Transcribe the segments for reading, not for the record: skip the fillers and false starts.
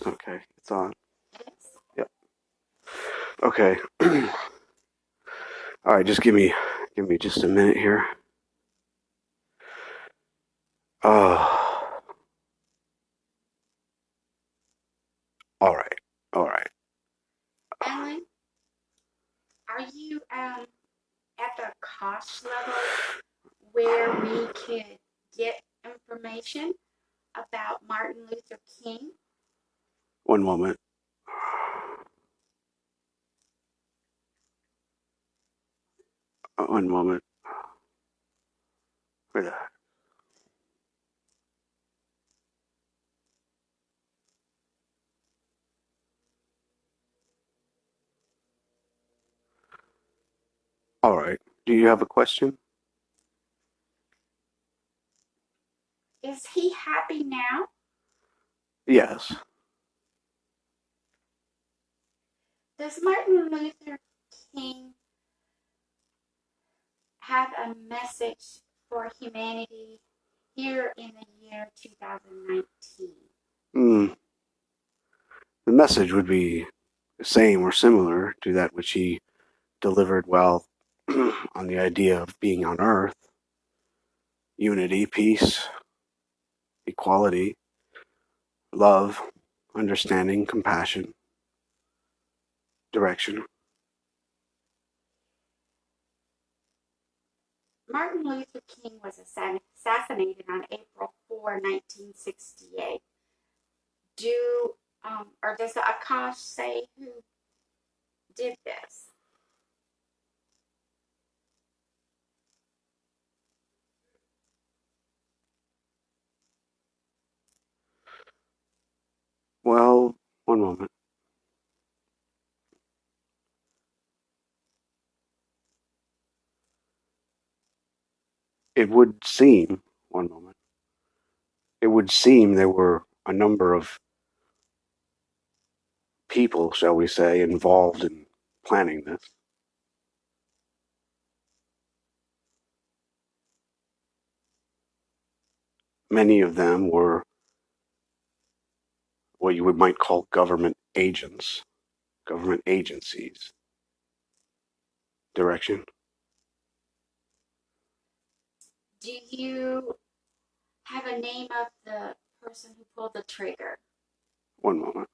Okay, it's on. Yes. Yep. Okay. All right, just give me just a minute here. Oh, all right, all right. Alan, are you at the cost level where we could get information about Martin Luther King? One moment. One moment. Where the All right. Do you have a question? Is he happy now? Yes. Does Martin Luther King have a message for humanity here in the year 2019? Hmm. The message would be the same or similar to that which he delivered while on the idea of being on Earth: unity, peace, equality, love, understanding, compassion, direction. Martin Luther King was assassinated on April 4, 1968. Do or does the Akash say who did this? Well, one moment. It would seem, one moment, it would seem there were a number of people, shall we say, involved in planning this. Many of them were what you might call government agents, government agencies. Direction. Do you have a name of the person who pulled the trigger? One moment.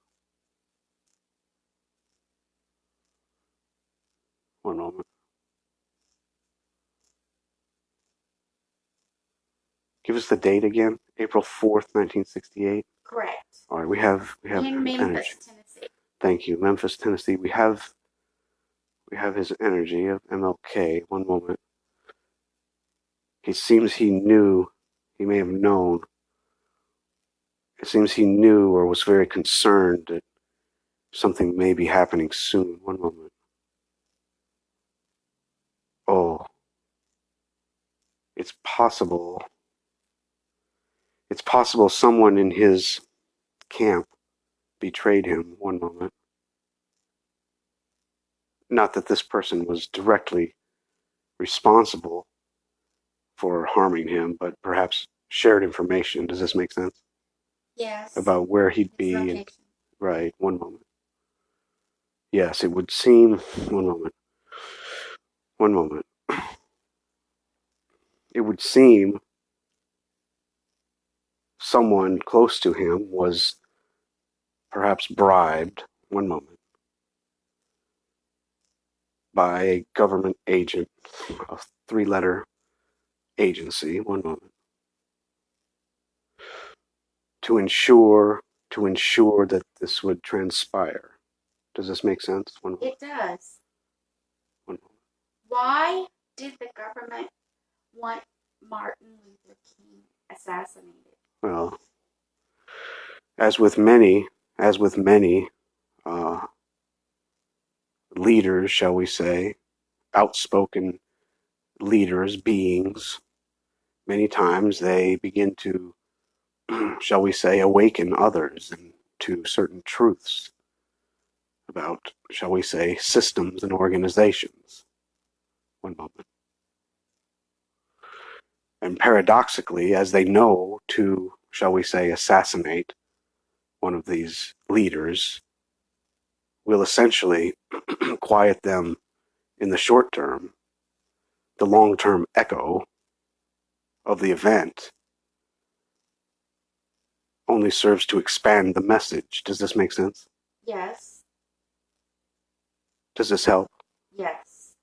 One moment. Give us the date again. April 4th, 1968. Correct. All right, we have In energy. Memphis, Tennessee. Thank you, Memphis, Tennessee. We have his energy of MLK. One moment. It seems he knew. He may have known. It seems he knew or was very concerned that something may be happening soon. One moment. Oh, it's possible. It's possible someone in his camp betrayed him. One moment. Not that this person was directly responsible for harming him, but perhaps shared information. Does this make sense? Yes. About where he'd His be and location. right. One moment. Yes, it would seem. One moment. One moment. It would seem someone close to him was perhaps bribed. One moment. By a government agent, a three-letter agency. One moment. To ensure that this would transpire. Does this make sense? One moment. It does. One moment. Why did the government want Martin Luther King assassinated? Well, as with many uh, leaders, shall we say, outspoken leaders, beings, many times they begin to, shall we say, awaken others to certain truths about, shall we say, systems and organizations. One moment. And paradoxically, as they know to, shall we say, assassinate one of these leaders will essentially quiet them in the short term. The long-term echo of the event only serves to expand the message. Does this make sense? Yes. Does this help? Yes.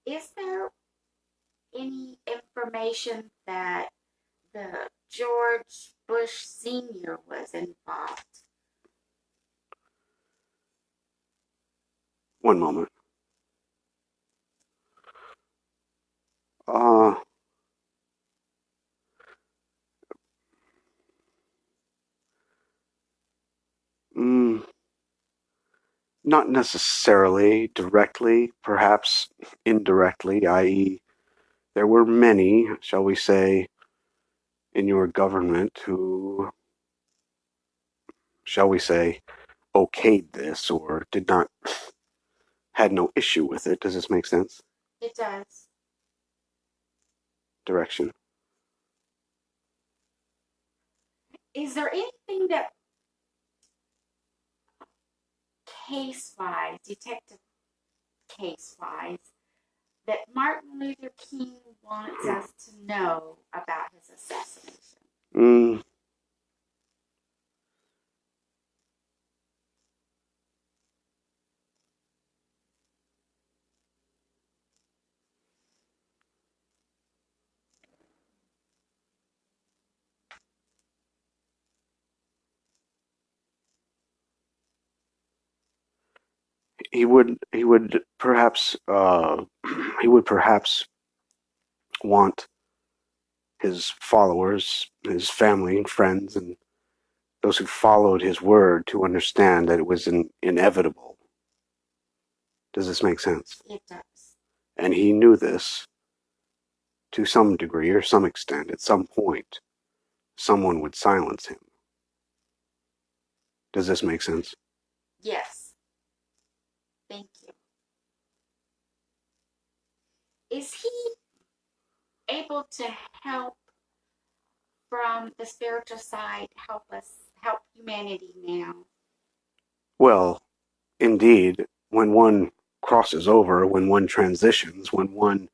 Is there any information that the George Bush Sr. was involved? One moment. Uh, mm, Not necessarily directly, perhaps indirectly, i.e., there were many, shall we say, in your government who, shall we say, okayed this or did not, had no issue with it. Does this make sense? It does. Direction. Is there anything that case wise, detective case wise, that Martin Luther King wants us to know about his assassination? Mm, he would perhaps he would perhaps want his followers, his family and friends, and those who followed his word to understand that it was inevitable. Does this make sense? It does. And he knew this to some degree or some extent. At some point, someone would silence him. Does this make sense? Yes. Thank you. Is he able to help from the spiritual side, help humanity now? Well, indeed, when one crosses over, when one transitions, when one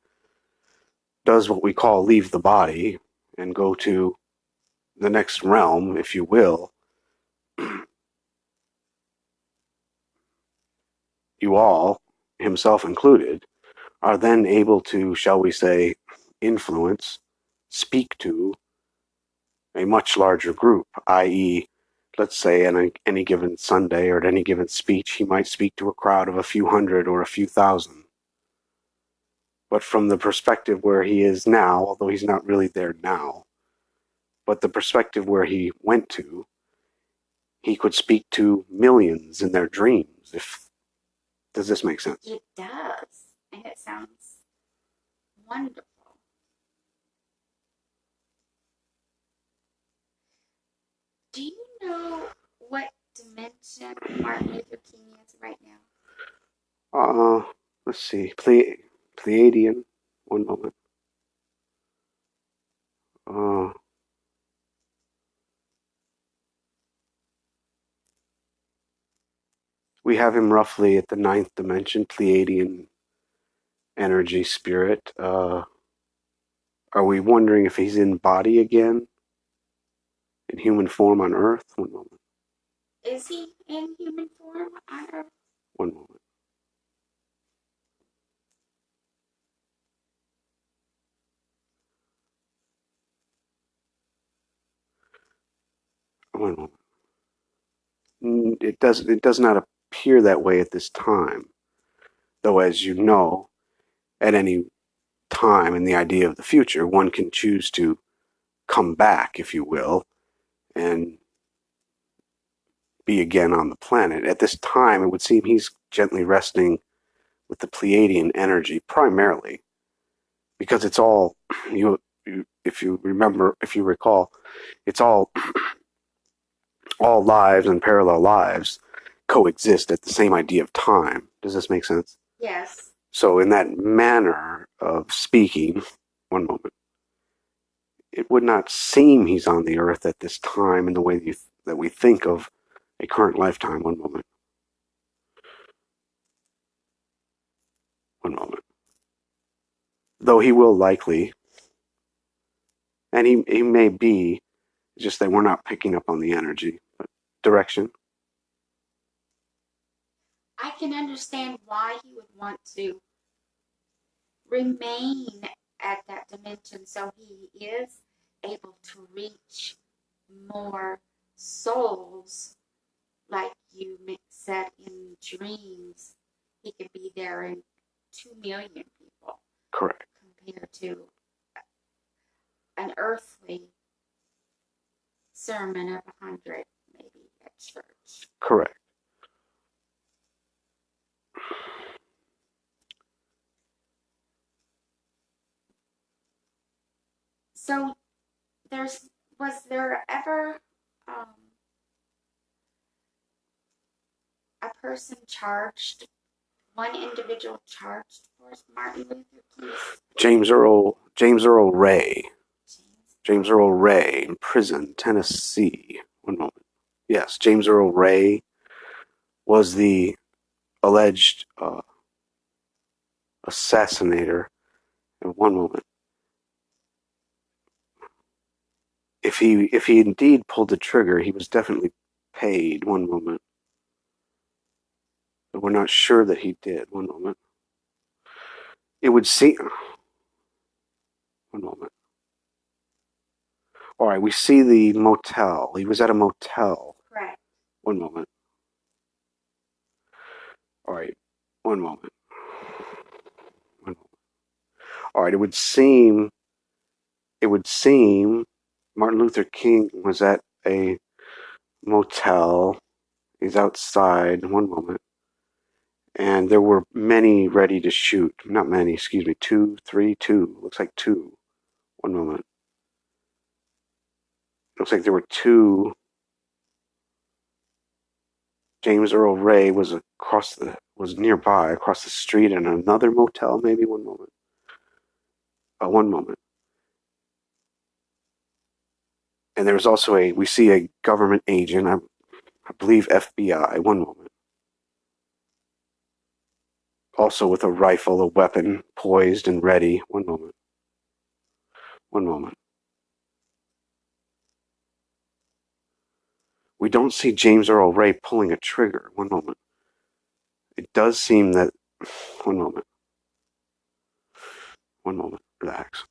does what we call leave the body and go to the next realm, if you will, you all, himself included, are then able to, shall we say, influence, speak to a much larger group, i.e., let's say on any given Sunday or at any given speech, he might speak to a crowd of a few hundred or a few thousand. But from the perspective where he is now, although he's not really there now, but the perspective where he went to, he could speak to millions in their dreams. Does this make sense? It does. And it sounds wonderful. Do you know what dimension Martin Luther King is right now? Let's see. Pleiadian. One moment. Uh, we have him roughly at the ninth dimension, Pleiadian energy spirit. Are we wondering if he's in body again? In human form on Earth? One moment. Is he in human form on Earth? One moment. One moment. It does not appear that way at this time. Though, as you know, at any time in the idea of the future, one can choose to come back, if you will, and be again on the planet. At this time, it would seem he's gently resting with the Pleiadian energy primarily, because it's all if you remember, if you recall, it's all lives and parallel lives coexist at the same idea of time. Does this make sense? Yes. So, in that manner of speaking, one moment, it would not seem he's on the earth at this time in the way that we think of a current lifetime. One moment. One moment. Though he will likely, and he may be, just that we're not picking up on the energy. Direction. I can understand why he would want to remain at that dimension so he is able to reach more souls, like you said in dreams. He could be there in 2 million people. Correct. Compared to an earthly sermon of 100, maybe at church. Correct. So was there ever a person charged, one individual charged for Martin Luther King's James Earl Ray. James Earl Ray in prison, Tennessee. One moment. Yes, James Earl Ray was the alleged assassinator. And one moment. If he indeed pulled the trigger, he was definitely paid. One moment. But we're not sure that he did. One moment. It would seem. One moment. All right, we see the motel. He was at a motel. Correct. One moment. All right. One moment. One moment. All right. It would seem Martin Luther King was at a motel. He's outside. One moment. And there were many ready to shoot. Not many, excuse me. 2, 3, 2. Looks like 2. One moment. Looks like there were 2. James Earl Ray was nearby, across the street in another motel, maybe. One moment. One moment. And there's also we see a government agent, I believe FBI. One moment. Also with a rifle, a weapon, poised and ready. One moment. One moment. We don't see James Earl Ray pulling a trigger. One moment. It does seem that. One moment. One moment. Relax.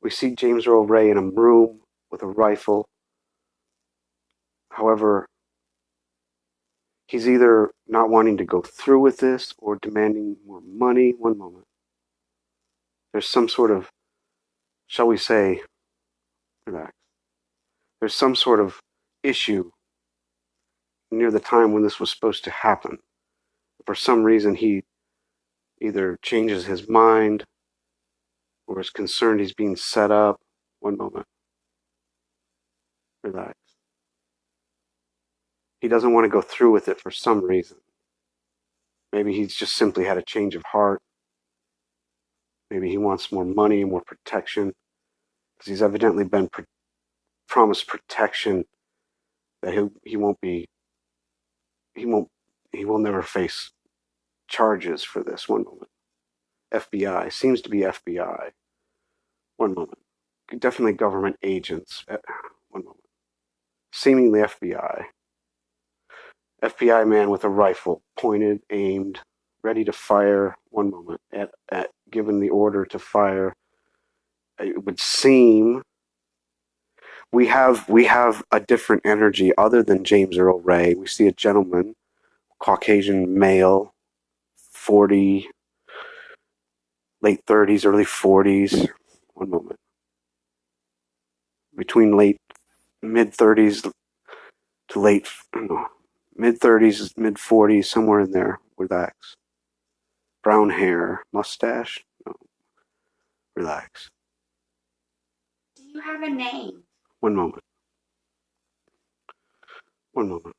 We see James Earl Ray in a room with a rifle. However, he's either not wanting to go through with this or demanding more money. One moment. There's some sort of, shall we say, relax. There's some sort of issue near the time when this was supposed to happen. For some reason, he either changes his mind or is concerned he's being set up. One moment. Relax. He doesn't want to go through with it for some reason. Maybe he's just simply had a change of heart. Maybe he wants more money, more protection, because he's evidently been promised protection that he won't be, he will never face charges for this. One moment. FBI seems to be FBI. One moment. Definitely government agents. One moment. Seemingly FBI. FBI man with a rifle, pointed, aimed, ready to fire. One moment. At given the order to fire, it would seem we have a different energy other than James Earl Ray. We see a gentleman, Caucasian male, 40, late 30s, early 40s. One moment. Between mid 30s to late, no, mid 30s, mid 40s, somewhere in there. Relax. Brown hair, mustache. No. Relax. Do you have a name? One moment. One moment.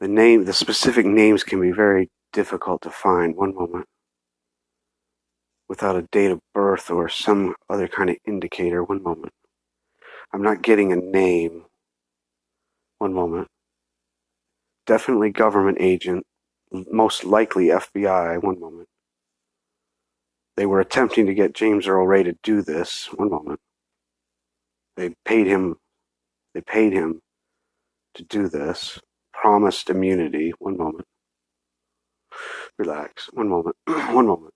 The specific names can be very difficult to find. One moment. Without a date of birth or some other kind of indicator. One moment. I'm not getting a name. One moment. Definitely government agent. Most likely FBI. One moment. They were attempting to get James Earl Ray to do this. One moment. They paid him to do this. Promised immunity. One moment. Relax. One moment. One moment.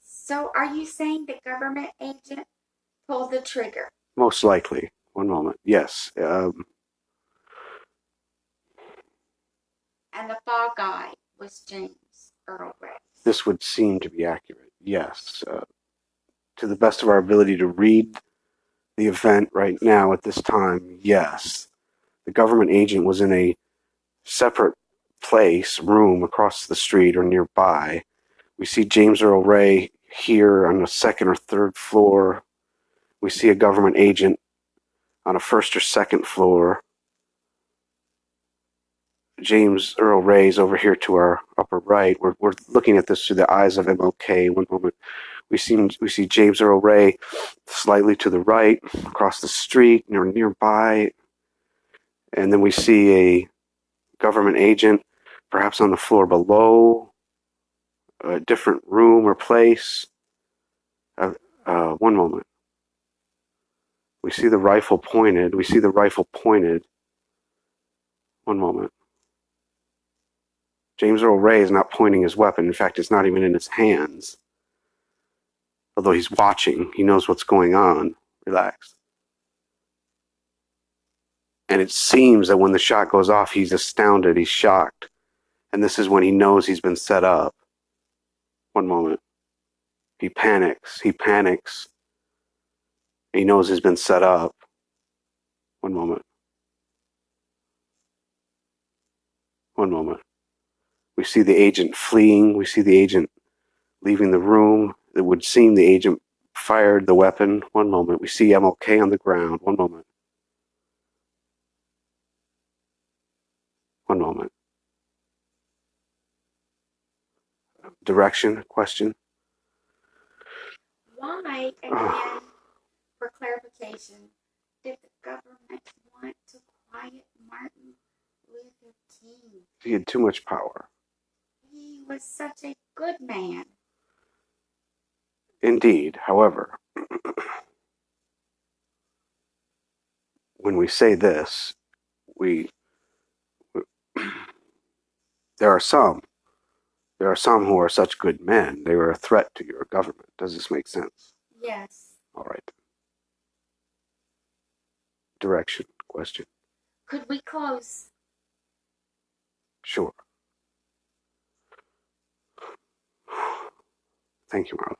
So are you saying the government agent pulled the trigger? Most likely. One moment. Yes. And the fall guy was James Earl Ray. This would seem to be accurate. Yes. To the best of our ability to read the event right now at this time, yes. The government agent was in a separate room across the street or nearby. We see James Earl Ray here on the second or third floor. We see a government agent on a first or second floor. James Earl Ray's over here to our upper right. We're looking at this through the eyes of MLK. One moment, we see James Earl Ray slightly to the right, across the street, nearby, and then we see a government agent, perhaps on the floor below, a different room or place. One moment. We see the rifle pointed. One moment. James Earl Ray is not pointing his weapon. In fact, it's not even in his hands. Although he's watching, he knows what's going on. Relax. And it seems that when the shot goes off, he's astounded, he's shocked. And this is when he knows he's been set up. One moment. He panics. He knows he's been set up. One moment. We see the agent fleeing. We see the agent leaving the room. It would seem the agent fired the weapon. One moment. We see MLK on the ground. One moment. Direction? Question? Why, again, for clarification, did the government want to quiet Martin Luther King? He had too much power. He was such a good man. Indeed. However, when we say this, there are some who are such good men. They were a threat to your government. Does this make sense? Yes. All right. Direction? Question? Could we close? Sure. Thank you, Marla.